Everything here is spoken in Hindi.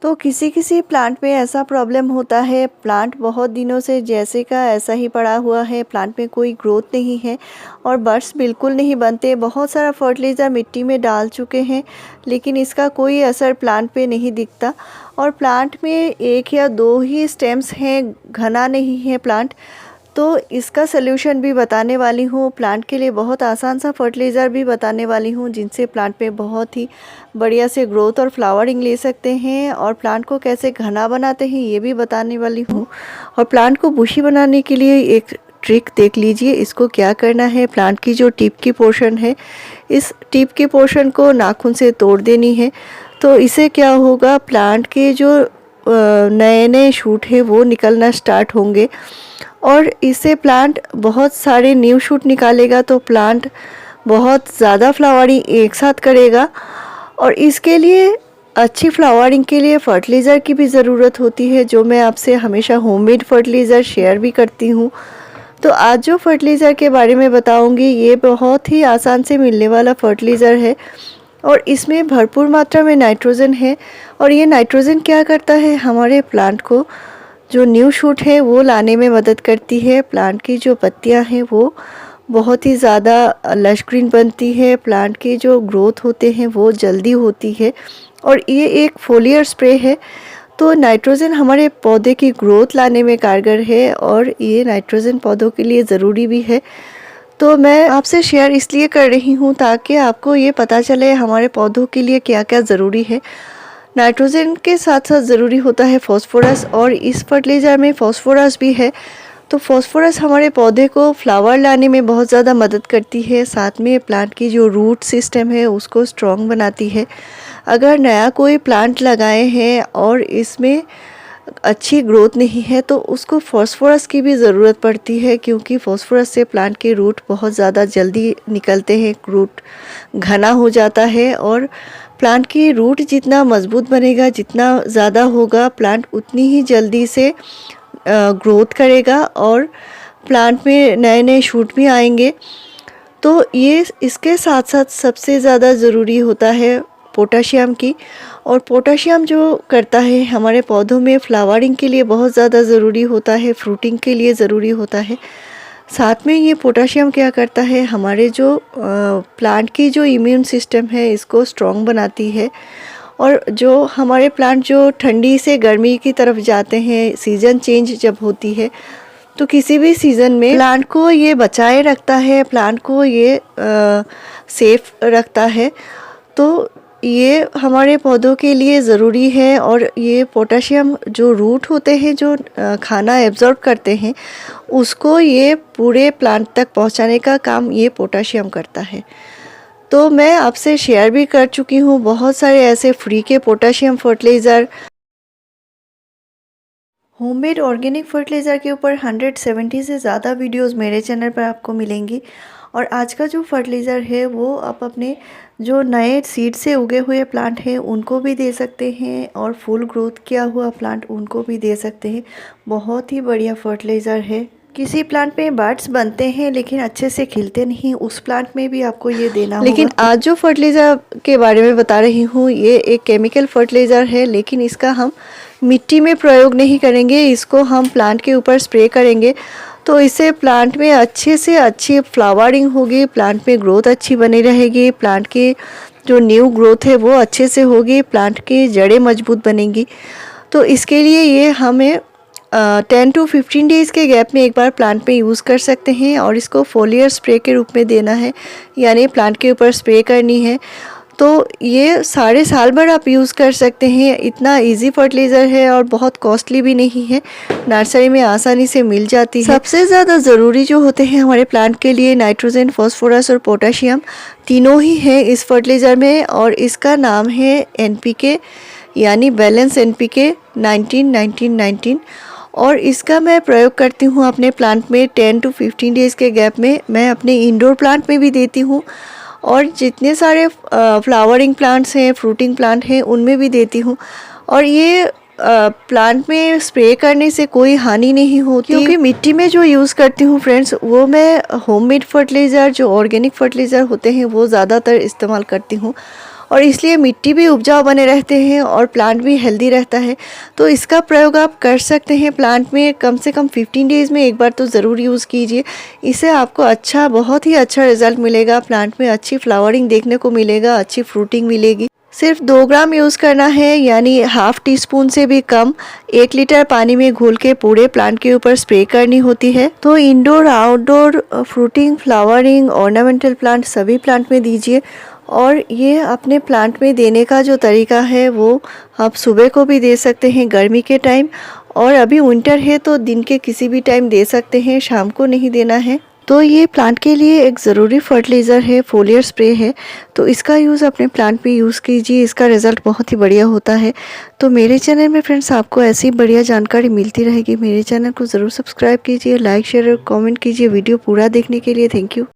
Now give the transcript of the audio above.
तो किसी किसी प्लांट में ऐसा प्रॉब्लम होता है, प्लांट बहुत दिनों से जैसे का ऐसा ही पड़ा हुआ है, प्लांट में कोई ग्रोथ नहीं है और बड्स बिल्कुल नहीं बनते। बहुत सारा फर्टिलाइज़र मिट्टी में डाल चुके हैं लेकिन इसका कोई असर प्लांट पे नहीं दिखता। और प्लांट में एक या दो ही स्टेम्स हैं, घना नहीं है प्लांट। तो इसका सल्यूशन भी बताने वाली हूँ, प्लांट के लिए बहुत आसान सा फर्टिलाइज़र भी बताने वाली हूँ जिनसे प्लांट में बहुत ही बढ़िया से ग्रोथ और फ्लावरिंग ले सकते हैं। और प्लांट को कैसे घना बनाते हैं ये भी बताने वाली हूँ। और प्लांट को बुशी बनाने के लिए एक ट्रिक देख लीजिए। इसको क्या करना है, प्लांट की जो टिप की पोर्शन है, इस टिप के पोर्शन को नाखून से तोड़ देनी है। तो इससे क्या होगा, प्लांट के जो नए नए शूट है वो निकलना स्टार्ट होंगे और इससे प्लांट बहुत सारे न्यू शूट निकालेगा। तो प्लांट बहुत ज़्यादा फ्लावरिंग एक साथ करेगा और इसके लिए अच्छी फ्लावरिंग के लिए फर्टिलाइज़र की भी ज़रूरत होती है, जो मैं आपसे हमेशा होममेड फर्टिलाइज़र शेयर भी करती हूँ। तो आज जो फर्टिलाइज़र के बारे में बताऊँगी ये बहुत ही आसान से मिलने वाला फर्टिलाइज़र है और इसमें भरपूर मात्रा में नाइट्रोजन है। और ये नाइट्रोजन क्या करता है, हमारे प्लांट को जो न्यू शूट है वो लाने में मदद करती है। प्लांट की जो पत्तियां हैं वो बहुत ही ज़्यादा लश ग्रीन बनती है, प्लांट के जो ग्रोथ होते हैं वो जल्दी होती है। और ये एक फोलियर स्प्रे है, तो नाइट्रोजन हमारे पौधे की ग्रोथ लाने में कारगर है और ये नाइट्रोजन पौधों के लिए ज़रूरी भी है। तो मैं आपसे शेयर इसलिए कर रही हूँ ताकि आपको ये पता चले हमारे पौधों के लिए क्या क्या ज़रूरी है। नाइट्रोजन के साथ साथ ज़रूरी होता है फास्फोरस, और इस फर्टिलाइज़र में फास्फोरस भी है। तो फास्फोरस हमारे पौधे को फ्लावर लाने में बहुत ज़्यादा मदद करती है, साथ में प्लांट की जो रूट सिस्टम है उसको स्ट्रॉन्ग बनाती है। अगर नया कोई प्लांट लगाए हैं और इसमें अच्छी ग्रोथ नहीं है तो उसको फास्फोरस की भी ज़रूरत पड़ती है, क्योंकि फास्फोरस से प्लांट के रूट बहुत ज़्यादा जल्दी निकलते हैं, रूट घना हो जाता है। और प्लांट की रूट जितना मजबूत बनेगा, जितना ज़्यादा होगा, प्लांट उतनी ही जल्दी से ग्रोथ करेगा और प्लांट में नए नए शूट भी आएंगे। तो ये इसके साथ साथ सबसे ज़्यादा ज़रूरी होता है पोटाशियम की, और पोटाशियम जो करता है हमारे पौधों में फ्लावरिंग के लिए बहुत ज़्यादा ज़रूरी होता है, फ्रूटिंग के लिए ज़रूरी होता है। साथ में ये पोटाशियम क्या करता है, हमारे जो प्लांट की जो इम्यून सिस्टम है इसको स्ट्रॉन्ग बनाती है। और जो हमारे प्लांट जो ठंडी से गर्मी की तरफ जाते हैं, सीज़न चेंज जब होती है, तो किसी भी सीज़न में प्लांट को ये बचाए रखता है, प्लांट को ये सेफ रखता है। तो ये हमारे पौधों के लिए ज़रूरी है। और ये पोटाशियम जो रूट होते हैं, जो खाना एब्जॉर्ब करते हैं, उसको ये पूरे प्लांट तक पहुंचाने का काम ये पोटाशियम करता है। तो मैं आपसे शेयर भी कर चुकी हूँ बहुत सारे ऐसे फ्री के potassium fertiliser, homemade organic fertiliser के ऊपर 170 से ज़्यादा वीडियोस मेरे चैनल पर आपको मिलेंगी। और आज का जो फर्टिलाइज़र है वो आप अपने जो नए सीड से उगे हुए प्लांट हैं उनको भी दे सकते हैं, और फुल ग्रोथ किया हुआ प्लांट उनको भी दे सकते हैं। बहुत ही बढ़िया फर्टिलाइज़र है। किसी प्लांट में बड्स बनते हैं लेकिन अच्छे से खिलते नहीं, उस प्लांट में भी आपको ये देना होगा। लेकिन आज जो फर्टिलाइज़र के बारे में बता रही हूँ ये एक केमिकल फर्टिलाइज़र है, लेकिन इसका हम मिट्टी में प्रयोग नहीं करेंगे, इसको हम प्लांट के ऊपर स्प्रे करेंगे। तो इससे प्लांट में अच्छे से अच्छी फ्लावरिंग होगी, प्लांट में ग्रोथ अच्छी बनी रहेगी, प्लांट की जो न्यू ग्रोथ है वो अच्छे से होगी, प्लांट की जड़ें मजबूत बनेंगी। तो इसके लिए ये हमें 10 to 15 डेज़ के गैप में एक बार प्लांट पे यूज़ कर सकते हैं, और इसको फोलियर स्प्रे के रूप में देना है, यानी प्लांट के ऊपर स्प्रे करनी है। तो ये सारे साल भर आप यूज़ कर सकते हैं। इतना इजी फर्टिलाइज़र है और बहुत कॉस्टली भी नहीं है, नर्सरी में आसानी से मिल जाती है। सबसे ज़्यादा ज़रूरी जो होते हैं हमारे प्लांट के लिए नाइट्रोजन, फास्फोरस और पोटाशियम, तीनों ही हैं इस फर्टिलाइज़र में, और इसका नाम है NPK यानी बैलेंस NPK 19-19-19। और इसका मैं प्रयोग करती हूँ अपने प्लांट में 10 to 15 डेज़ के गैप में। मैं अपने इंडोर प्लांट में भी देती हूँ, और जितने सारे फ्लावरिंग प्लांट्स हैं, फ्रूटिंग प्लांट हैं, उनमें भी देती हूँ। और ये प्लांट में स्प्रे करने से कोई हानि नहीं होती, क्योंकि मिट्टी में जो यूज़ करती हूँ फ्रेंड्स, वो मैं होममेड फर्टिलाइज़र जो ऑर्गेनिक फर्टिलाइज़र होते हैं वो ज़्यादातर इस्तेमाल करती हूँ। और इसलिए मिट्टी भी उपजाऊ बने रहते हैं और प्लांट भी हेल्दी रहता है। तो इसका प्रयोग आप कर सकते हैं प्लांट में कम से कम 15 डेज़ में एक बार तो ज़रूर यूज़ कीजिए। इससे आपको बहुत ही अच्छा रिज़ल्ट मिलेगा, प्लांट में अच्छी फ्लावरिंग देखने को मिलेगा, अच्छी फ्रूटिंग मिलेगी। सिर्फ 2 ग्राम यूज़ करना है, यानी हाफ़ टी स्पून से भी कम 1 लीटर पानी में घोल के पूरे प्लांट के ऊपर स्प्रे करनी होती है। तो indoor outdoor fruiting, flowering, ornamental plant सभी प्लांट में दीजिए। और ये अपने प्लांट में देने का जो तरीका है वो आप सुबह को भी दे सकते हैं गर्मी के टाइम, और अभी विंटर है तो दिन के किसी भी टाइम दे सकते हैं, शाम को नहीं देना है। तो ये प्लांट के लिए एक ज़रूरी फर्टिलाइज़र है, फोलियर स्प्रे है। तो इसका यूज़ अपने प्लांट पे यूज़ कीजिए, इसका रिज़ल्ट बहुत ही बढ़िया होता है। तो मेरे चैनल में फ्रेंड्स आपको ऐसी बढ़िया जानकारी मिलती रहेगी। मेरे चैनल को ज़रूर सब्सक्राइब कीजिए, लाइक शेयर और कमेंट कीजिए। वीडियो पूरा देखने के लिए थैंक यू।